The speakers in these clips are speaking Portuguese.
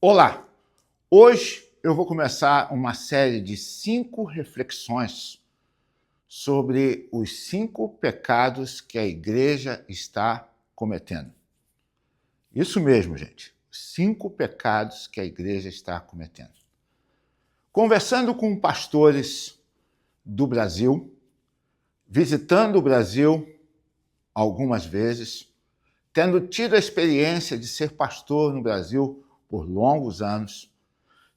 Olá! Hoje eu vou começar uma série de 5 reflexões sobre os 5 pecados que a igreja está cometendo. Isso mesmo, gente. 5 pecados que a igreja está cometendo. Conversando com pastores do Brasil, visitando o Brasil algumas vezes, tendo tido a experiência de ser pastor no Brasil por longos anos,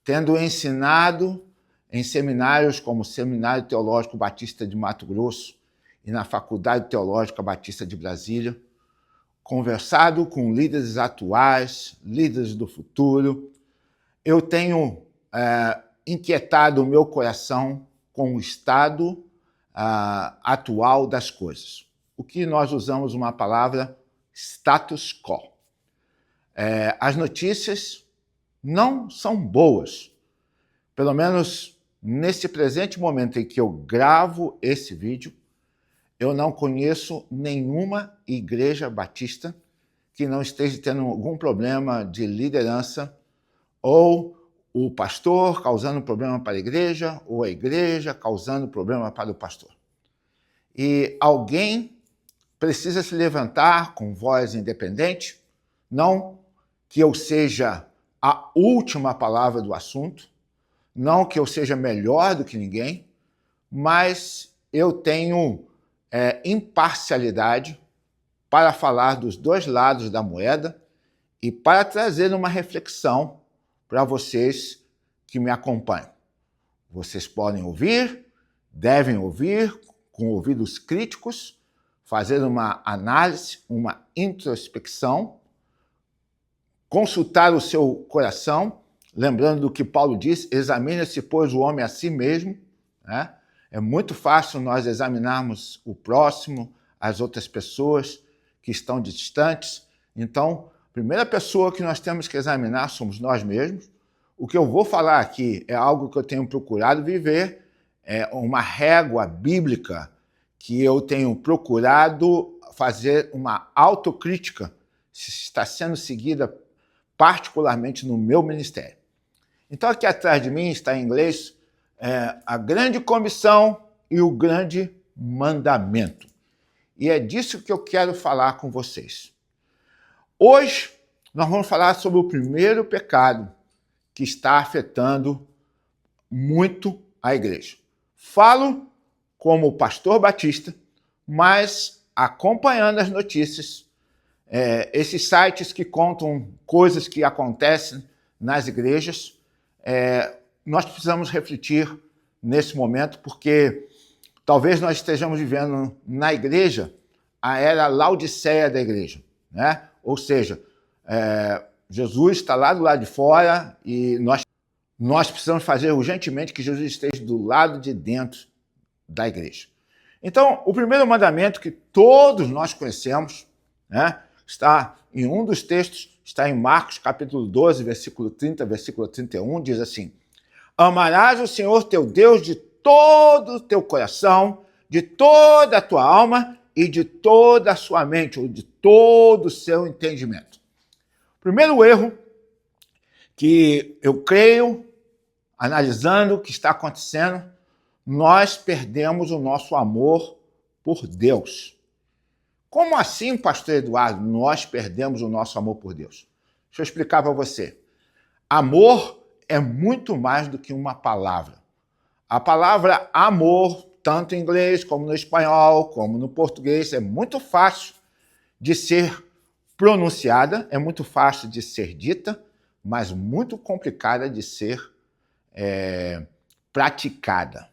tendo ensinado em seminários como o Seminário Teológico Batista de Mato Grosso e na Faculdade Teológica Batista de Brasília, conversado com líderes atuais, líderes do futuro, eu tenho inquietado o meu coração com o estado atual das coisas. O que nós usamos uma palavra status quo. As notícias não são boas. Pelo menos nesse presente momento em que eu gravo esse vídeo, eu não conheço nenhuma igreja batista que não esteja tendo algum problema de liderança, ou o pastor causando problema para a igreja, ou a igreja causando problema para o pastor. E alguém precisa se levantar com voz independente, não que eu seja a última palavra do assunto, não que eu seja melhor do que ninguém, mas eu tenho imparcialidade para falar dos dois lados da moeda e para trazer uma reflexão para vocês que me acompanham. Vocês podem ouvir, devem ouvir com ouvidos críticos, fazer uma análise, uma introspecção, consultar o seu coração, lembrando do que Paulo diz, examine-se, pois, o homem a si mesmo. Né? É muito fácil nós examinarmos o próximo, as outras pessoas que estão distantes. Então, a primeira pessoa que nós temos que examinar somos nós mesmos. O que eu vou falar aqui é algo que eu tenho procurado viver, é uma régua bíblica que eu tenho procurado fazer uma autocrítica, se está sendo seguida particularmente no meu ministério. Então, aqui atrás de mim está em inglês a grande comissão e o grande mandamento. E é disso que eu quero falar com vocês. Hoje, nós vamos falar sobre o primeiro pecado que está afetando muito a igreja. Falo como pastor batista, mas acompanhando as notícias, esses sites que contam coisas que acontecem nas igrejas, nós precisamos refletir nesse momento, porque talvez nós estejamos vivendo na igreja a era Laodiceia da igreja, né? Ou seja, Jesus está lá do lado de fora e nós precisamos fazer urgentemente que Jesus esteja do lado de dentro da igreja. Então, o primeiro mandamento que todos nós conhecemos, né, está em um dos textos, está em Marcos capítulo 12, versículo 30, versículo 31, diz assim: amarás o Senhor teu Deus de todo o teu coração, de toda a tua alma e de toda a sua mente, ou de todo o seu entendimento. O primeiro erro que eu creio, analisando o que está acontecendo, nós perdemos o nosso amor por Deus. Como assim, pastor Eduardo, nós perdemos o nosso amor por Deus? Deixa eu explicar para você. Amor é muito mais do que uma palavra. A palavra amor, tanto em inglês como no espanhol, como no português, é muito fácil de ser pronunciada, é muito fácil de ser dita, mas muito complicada de ser praticada.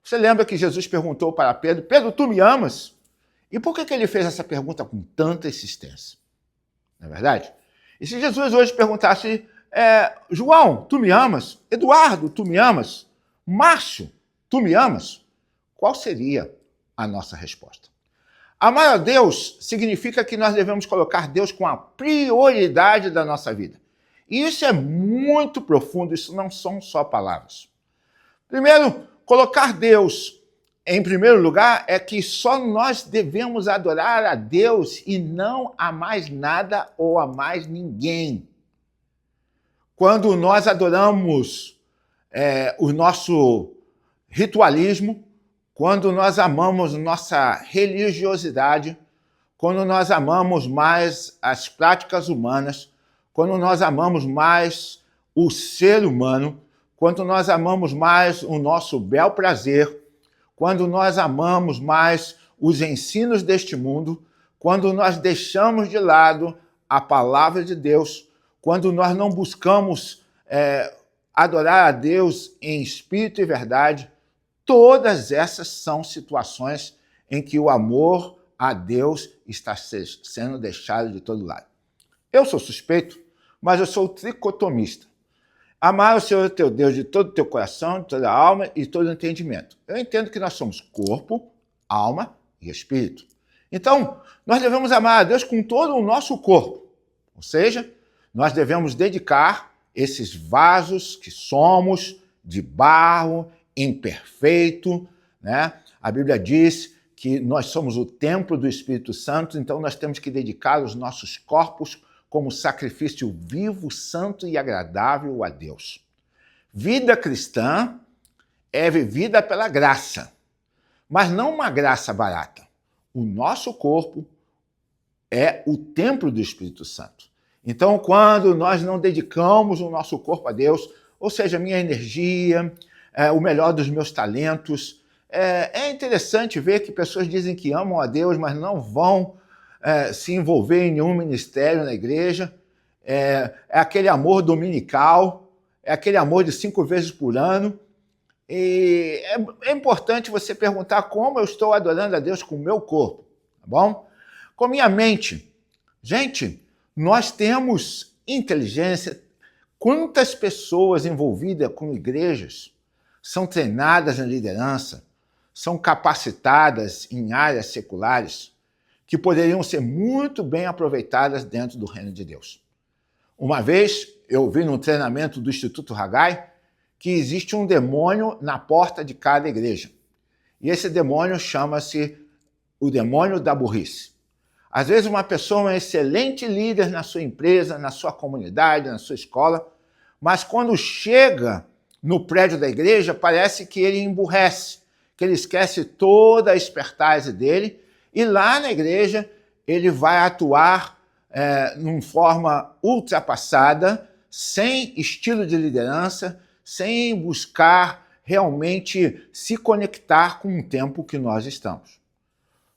Você lembra que Jesus perguntou para Pedro: Pedro, tu me amas? E por que ele fez essa pergunta com tanta insistência? Não é verdade? E se Jesus hoje perguntasse: João, tu me amas? Eduardo, tu me amas? Márcio, tu me amas? Qual seria a nossa resposta? Amar a Deus significa que nós devemos colocar Deus com a prioridade da nossa vida. E isso é muito profundo, isso não são só palavras. Primeiro, colocar Deus em primeiro lugar é que só nós devemos adorar a Deus e não a mais nada ou a mais ninguém. quando nós adoramos o nosso ritualismo, quando nós amamos nossa religiosidade, quando nós amamos mais as práticas humanas, quando nós amamos mais o ser humano, quando nós amamos mais o nosso bel prazer, quando nós amamos mais os ensinos deste mundo, quando nós deixamos de lado a palavra de Deus, quando nós não buscamos adorar a Deus em espírito e verdade, todas essas são situações em que o amor a Deus está sendo deixado de todo lado. Eu sou suspeito, mas eu sou tricotomista. Amar o Senhor teu Deus de todo o teu coração, de toda a alma e de todo o entendimento. Eu entendo que nós somos corpo, alma e espírito. Então, nós devemos amar a Deus com todo o nosso corpo. Ou seja, nós devemos dedicar esses vasos que somos, de barro, imperfeito, né? A Bíblia diz que nós somos o templo do Espírito Santo, então nós temos que dedicar os nossos corpos como sacrifício vivo, santo e agradável a Deus. Vida cristã é vivida pela graça, mas não uma graça barata. O nosso corpo é o templo do Espírito Santo. Então, quando nós não dedicamos o nosso corpo a Deus, ou seja, a minha energia, o melhor dos meus talentos, é interessante ver que pessoas dizem que amam a Deus, mas não vão se envolver em nenhum ministério na igreja. É aquele amor dominical, é aquele amor de 5 vezes por ano. E é importante você perguntar como eu estou adorando a Deus com o meu corpo, tá bom? Com a minha mente. Gente, nós temos inteligência. Quantas pessoas envolvidas com igrejas são treinadas na liderança, são capacitadas em áreas seculares, que poderiam ser muito bem aproveitadas dentro do reino de Deus. Uma vez, eu vi num treinamento do Instituto Haggai que existe um demônio na porta de cada igreja. E esse demônio chama-se o demônio da burrice. Às vezes uma pessoa é um excelente líder na sua empresa, na sua comunidade, na sua escola, mas quando chega no prédio da igreja, parece que ele emburrece, que ele esquece toda a expertise dele, e lá na igreja ele vai atuar numa forma ultrapassada, sem estilo de liderança, sem buscar realmente se conectar com o tempo que nós estamos.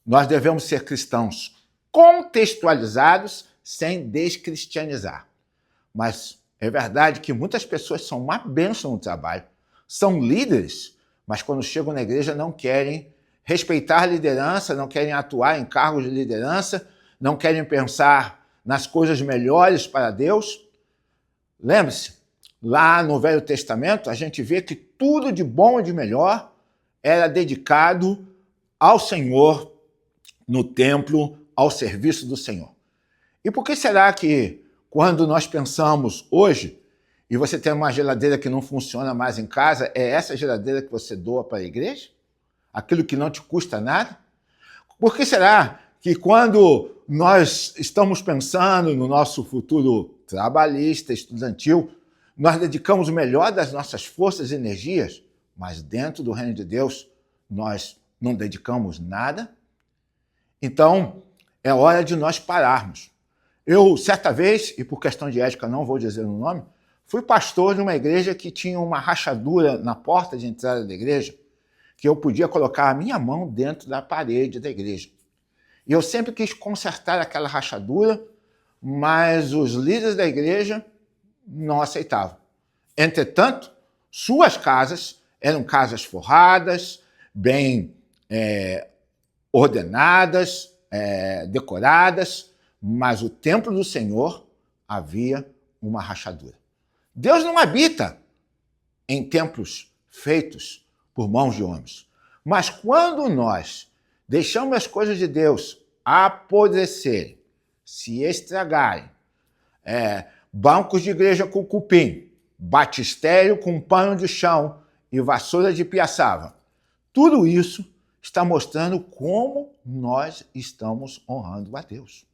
Nós devemos ser cristãos contextualizados, sem descristianizar. Mas é verdade que muitas pessoas são uma bênção no trabalho, são líderes, mas quando chegam na igreja não querem respeitar a liderança, não querem atuar em cargos de liderança, não querem pensar nas coisas melhores para Deus. Lembre-se, lá no Velho Testamento, a gente vê que tudo de bom e de melhor era dedicado ao Senhor no templo, ao serviço do Senhor. E por que será que quando nós pensamos hoje, e você tem uma geladeira que não funciona mais em casa, é essa geladeira que você doa para a igreja? Aquilo que não te custa nada? Por que será que quando nós estamos pensando no nosso futuro trabalhista, estudantil, nós dedicamos o melhor das nossas forças e energias, mas dentro do reino de Deus nós não dedicamos nada? Então, é hora de nós pararmos. Eu, certa vez, e por questão de ética não vou dizer o nome, fui pastor de uma igreja que tinha uma rachadura na porta de entrada da igreja, que eu podia colocar a minha mão dentro da parede da igreja. E eu sempre quis consertar aquela rachadura, mas os líderes da igreja não aceitavam. Entretanto, suas casas eram casas forradas, bem ordenadas, decoradas, mas o templo do Senhor havia uma rachadura. Deus não habita em templos feitos por mãos de homens. Mas quando nós deixamos as coisas de Deus apodrecerem, se estragarem, bancos de igreja com cupim, batistério com pano de chão e vassoura de piaçava, tudo isso está mostrando como nós estamos honrando a Deus.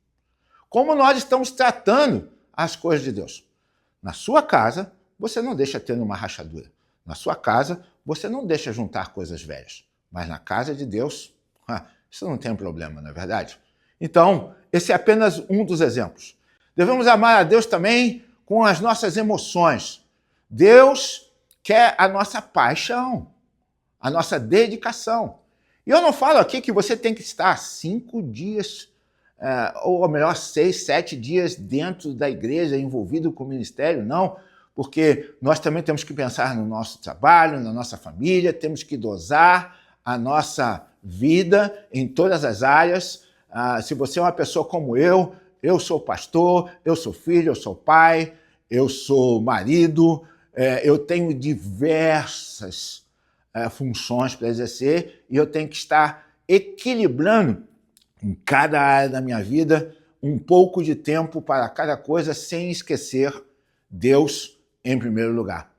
Como nós estamos tratando as coisas de Deus. Na sua casa, você não deixa ter uma rachadura. Na sua casa, você não deixa juntar coisas velhas. Mas na casa de Deus, isso não tem problema, não é verdade? Então, esse é apenas um dos exemplos. Devemos amar a Deus também com as nossas emoções. Deus quer a nossa paixão, a nossa dedicação. E eu não falo aqui que você tem que estar 5 dias, ou melhor, 6, 7 dias dentro da igreja, envolvido com o ministério, não, porque nós também temos que pensar no nosso trabalho, na nossa família, temos que dosar a nossa vida em todas as áreas. Se você é uma pessoa como eu sou pastor, eu sou filho, eu sou pai, eu sou marido, eu tenho diversas funções para exercer e eu tenho que estar equilibrando em cada área da minha vida um pouco de tempo para cada coisa sem esquecer Deus em primeiro lugar.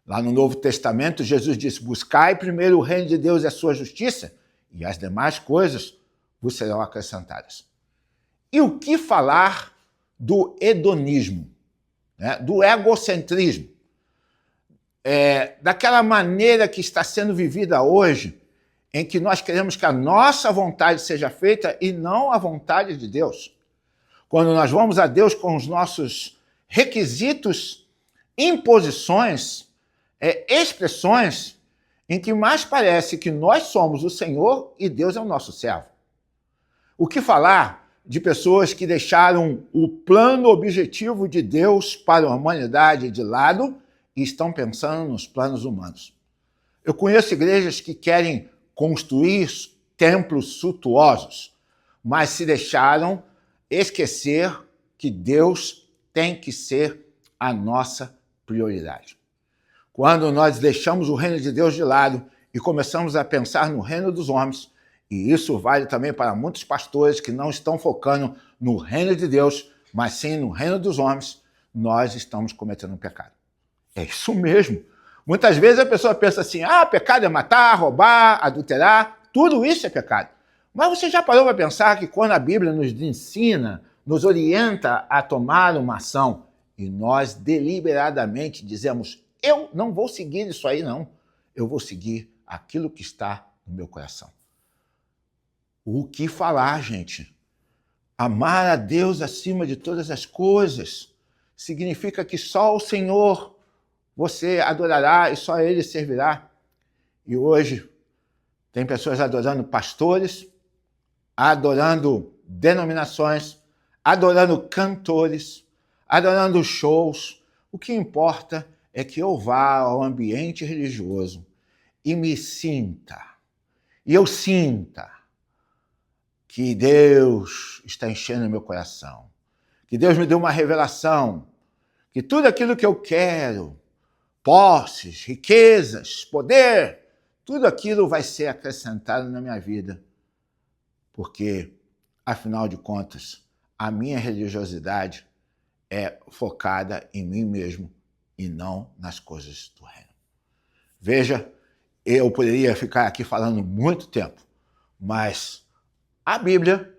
Lá no Novo Testamento, Jesus disse: buscai primeiro o reino de Deus e a sua justiça, e as demais coisas vos serão acrescentadas. E o que falar do hedonismo, né? Do egocentrismo? Daquela maneira que está sendo vivida hoje, em que nós queremos que a nossa vontade seja feita e não a vontade de Deus. Quando nós vamos a Deus com os nossos requisitos, imposições, expressões em que mais parece que nós somos o Senhor e Deus é o nosso servo. O que falar de pessoas que deixaram o plano objetivo de Deus para a humanidade de lado e estão pensando nos planos humanos? Eu conheço igrejas que querem construir templos suntuosos, mas se deixaram esquecer que Deus tem que ser a nossa prioridade. Quando nós deixamos o reino de Deus de lado e começamos a pensar no reino dos homens, e isso vale também para muitos pastores que não estão focando no reino de Deus, mas sim no reino dos homens, nós estamos cometendo um pecado. É isso mesmo. Muitas vezes a pessoa pensa assim: pecado é matar, roubar, adulterar, tudo isso é pecado. Mas você já parou para pensar que quando a Bíblia nos ensina, nos orienta a tomar uma ação, e nós deliberadamente dizemos: eu não vou seguir isso aí, não. Eu vou seguir aquilo que está no meu coração. O que falar, gente? Amar a Deus acima de todas as coisas significa que só o Senhor você adorará e só Ele servirá. E hoje tem pessoas adorando pastores, adorando denominações, adorando cantores, adorando shows. O que importa é que eu vá ao ambiente religioso e me sinta, e eu sinta que Deus está enchendo meu coração, que Deus me deu uma revelação, que tudo aquilo que eu quero, posses, riquezas, poder, tudo aquilo vai ser acrescentado na minha vida, porque, afinal de contas, a minha religiosidade é focada em mim mesmo e não nas coisas do reino. Veja, eu poderia ficar aqui falando muito tempo, mas a Bíblia,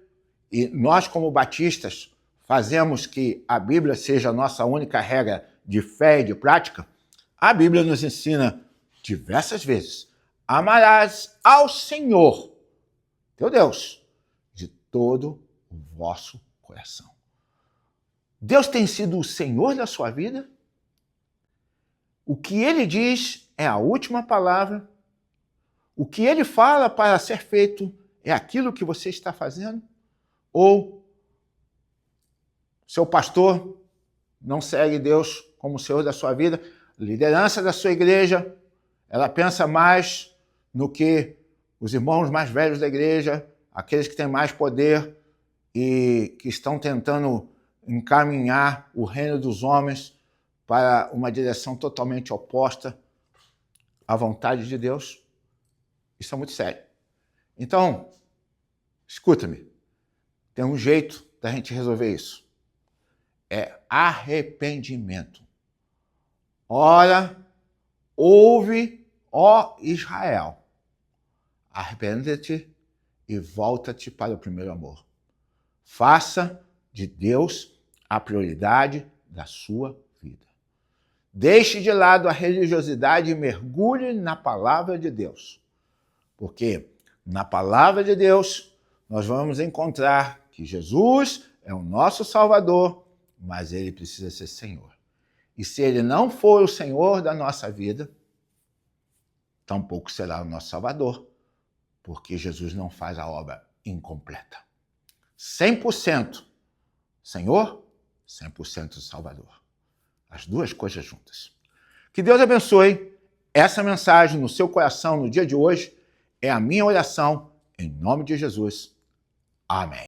e nós como batistas fazemos que a Bíblia seja a nossa única regra de fé e de prática, a Bíblia nos ensina diversas vezes: amarás ao Senhor, teu Deus, de todo o vosso coração. Deus tem sido o Senhor da sua vida? O que Ele diz é a última palavra? O que Ele fala para ser feito é aquilo que você está fazendo? Ou seu pastor não segue Deus como Senhor da sua vida? Liderança da sua igreja, ela pensa mais no que os irmãos mais velhos da igreja, aqueles que têm mais poder e que estão tentando encaminhar o reino dos homens para uma direção totalmente oposta à vontade de Deus. Isso é muito sério. Então, escuta-me, tem um jeito da gente resolver isso. É arrependimento. Ora, ouve, ó Israel, arrepende-te e volta-te para o primeiro amor. Faça de Deus a prioridade da sua vida. Deixe de lado a religiosidade e mergulhe na palavra de Deus. Porque na palavra de Deus nós vamos encontrar que Jesus é o nosso Salvador, mas ele precisa ser Senhor. E se ele não for o Senhor da nossa vida, tampouco será o nosso Salvador, porque Jesus não faz a obra incompleta. 100% Senhor, 100% Salvador. As duas coisas juntas. Que Deus abençoe essa mensagem no seu coração no dia de hoje. É a minha oração, em nome de Jesus. Amém.